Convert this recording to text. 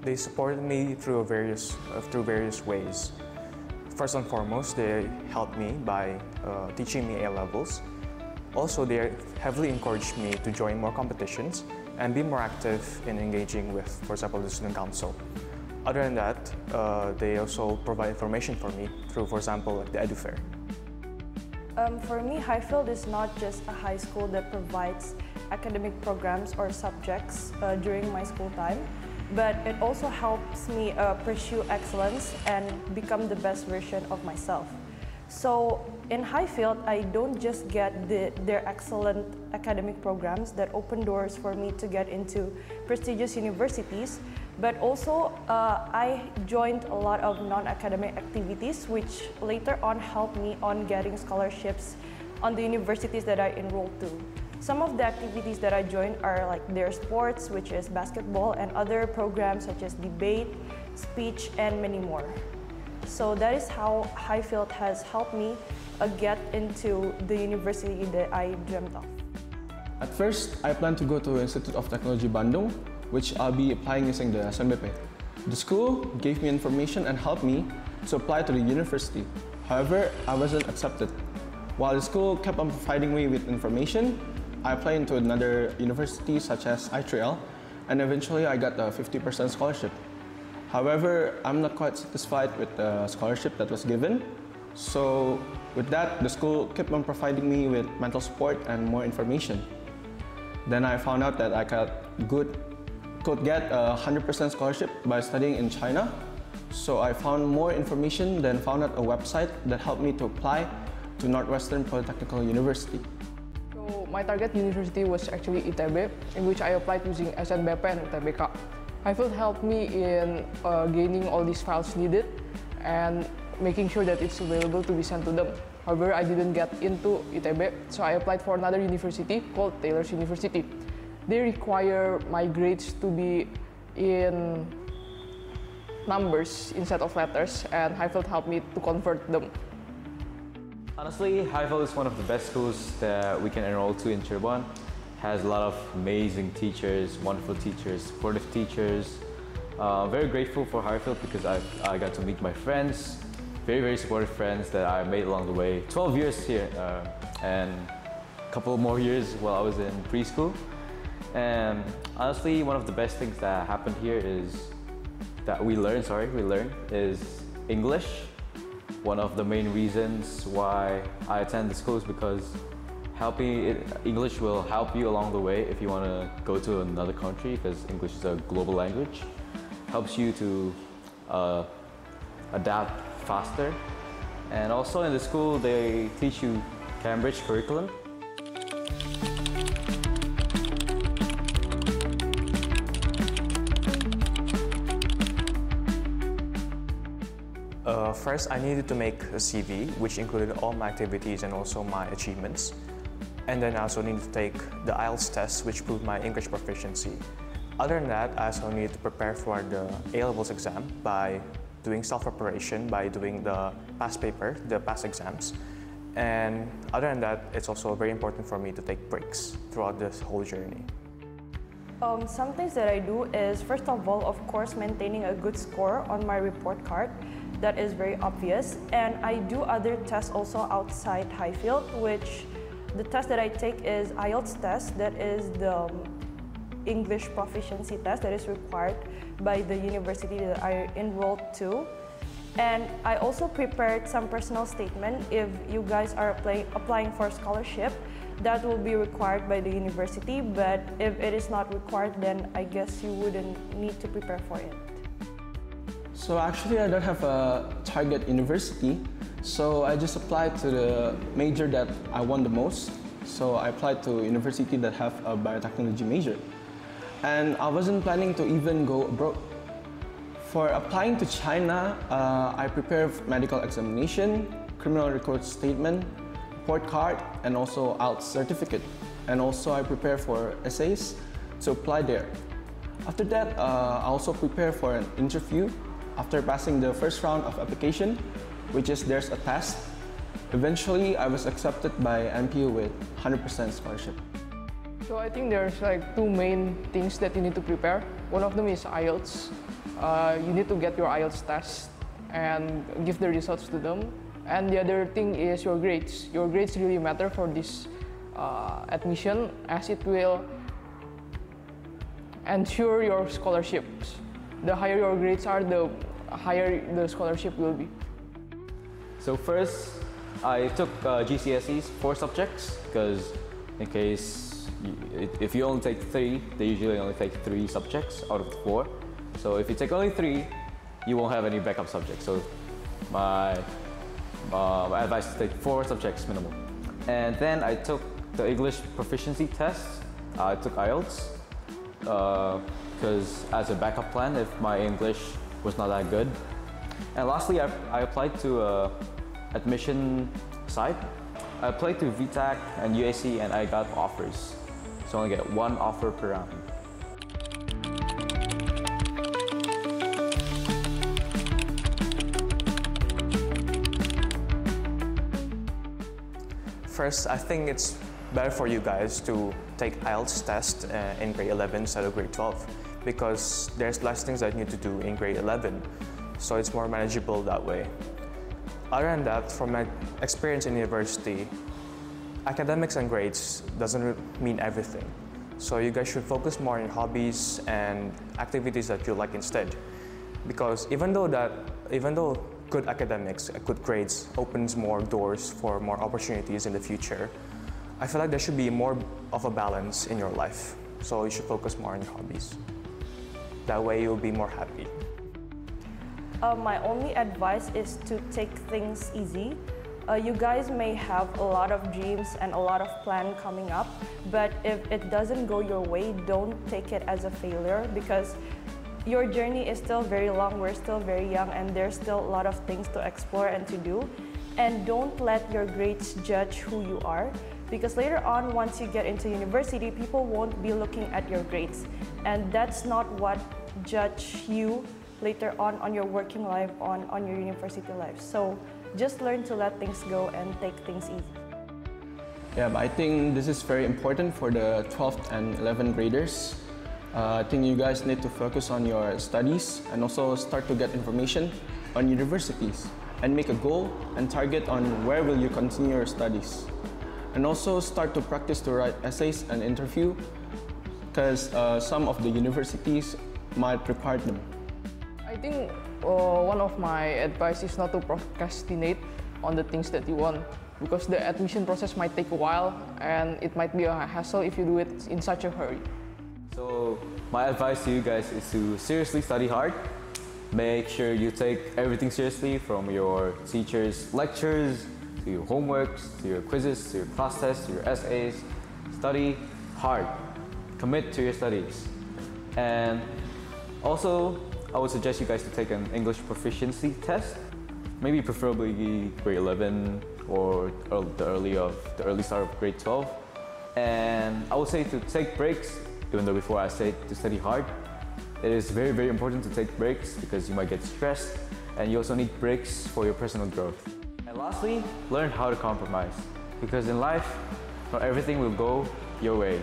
They supported me through various ways. First and foremost, they helped me by teaching me A-levels. Also, they heavily encouraged me to join more competitions and be more active in engaging with, for example, the student council. Other than that, they also provide information for me through, for example, like the Edu Fair. For me, Highfield is not just a high school that provides academic programs or subjects during my school time, but it also helps me pursue excellence and become the best version of myself. So in Highfield, I don't just get their excellent academic programs that open doors for me to get into prestigious universities, but also I joined a lot of non-academic activities which later on helped me on getting scholarships on the universities that I enrolled to. Some of the activities that I joined are like their sports, which is basketball, and other programs such as debate, speech, and many more. So that is how Highfield has helped me get into the university that I dreamt of. At first, I planned to go to Institute of Technology Bandung, which I'll be applying using the SMP. The school gave me information and helped me to apply to the university. However, I wasn't accepted. While the school kept on providing me with information, I applied into another university such as I3L, and eventually I got a 50% scholarship. However, I'm not quite satisfied with the scholarship that was given. So with that, the school kept on providing me with mental support and more information. Then I found out that I could get a 100% scholarship by studying in China. So I found more information, then found out a website that helped me to apply to Northwestern Polytechnical University. So my target university was actually ITB, in which I applied using SNBP and UTBK. Highfield helped me in gaining all these files needed and making sure that it's available to be sent to them. However, I didn't get into ITB, so I applied for another university called Taylor's University. They require my grades to be in numbers instead of letters, and Highfield helped me to convert them. Honestly, Highfield is one of the best schools that we can enroll to in Cirebon. Has a lot of amazing teachers, wonderful teachers, supportive teachers. Very grateful for Highfield because I got to meet my friends, very supportive friends that I made along the way. 12 years here and a couple more years while I was in preschool. And honestly, one of the best things that happened here is that we learned is English. One of the main reasons why I attend the school is because English will help you along the way if you want to go to another country, because English is a global language. Helps you to adapt faster. And also in the school, they teach you Cambridge curriculum. First, I needed to make a CV, which included all my activities and also my achievements. And then I also needed to take the IELTS test, which proved my English proficiency. Other than that, I also needed to prepare for the A-levels exam by doing self-preparation, by doing the past paper, the past exams. And other than that, it's also very important for me to take breaks throughout this whole journey. Some things that I do is, first of all, of course, maintaining a good score on my report card. That is very obvious. And I do other tests also outside Highfield, which the test that I take is IELTS test. That is the English proficiency test that is required by the university that I enrolled to. And I also prepared some personal statement. If you guys are applying for scholarship, that will be required by the university, but if it is not required, then I guess you wouldn't need to prepare for it. So actually, I don't have a target university, so I just applied to the major that I want the most. So I applied to a university that have a biotechnology major. And I wasn't planning to even go abroad. For applying to China, I prepared medical examination, criminal record statement, report card, and also IELTS certificate. And also I prepare for essays to apply there. After that, I also prepare for an interview. After passing the first round of application, which is there's a test, eventually I was accepted by NPU with 100% scholarship. So I think there's like two main things that you need to prepare. One of them is IELTS. you need to get your IELTS test and give the results to them. And the other thing is your grades. Your grades really matter for this admission, as it will ensure your scholarships. The higher your grades are, the higher the scholarship will be. So first, I took GCSEs 4 subjects because in case if you only take 3, they usually only take 3 subjects out of the 4. So if you take only 3, you won't have any backup subjects. So my advice is to take 4 subjects minimum. And then I took the English proficiency test. I took IELTS because as a backup plan if my English was not that good. And lastly, I applied to admission site. I applied to VTAC and UAC and I got offers. So I only get 1 offer per round. First, I think it's better for you guys to take IELTS test in grade 11 instead of grade 12 because there's less things that you need to do in grade 11, so it's more manageable that way. Other than that, from my experience in university, academics and grades doesn't mean everything. So you guys should focus more on your hobbies and activities that you like instead. Because even though good academics, good grades opens more doors for more opportunities in the future, I feel like there should be more of a balance in your life. So you should focus more on your hobbies. That way you'll be more happy. My only advice is to take things easy. You guys may have a lot of dreams and a lot of plans coming up, but if it doesn't go your way, don't take it as a failure because your journey is still very long, we're still very young, and there's still a lot of things to explore and to do. And don't let your grades judge who you are, because later on, once you get into university, people won't be looking at your grades. And that's not what judge you later on your working life, on your university life. So just learn to let things go and take things easy. Yeah, but I think this is very important for the 12th and 11th graders. I think you guys need to focus on your studies and also start to get information on universities and make a goal and target on where will you continue your studies. And also start to practice to write essays and interview because some of the universities might require them. I think one of my advice is not to procrastinate on the things that you want because the admission process might take a while and it might be a hassle if you do it in such a hurry. So my advice to you guys is to seriously study hard. Make sure you take everything seriously from your teachers' lectures, to your homeworks, to your quizzes, to your class tests, to your essays. Study hard. Commit to your studies. And also, I would suggest you guys to take an English proficiency test. Maybe preferably grade 11 or the early start of grade 12. And I would say to take breaks, even though before I said to study hard. It is very, very important to take breaks because you might get stressed and you also need breaks for your personal growth. And lastly, learn how to compromise because in life, not everything will go your way.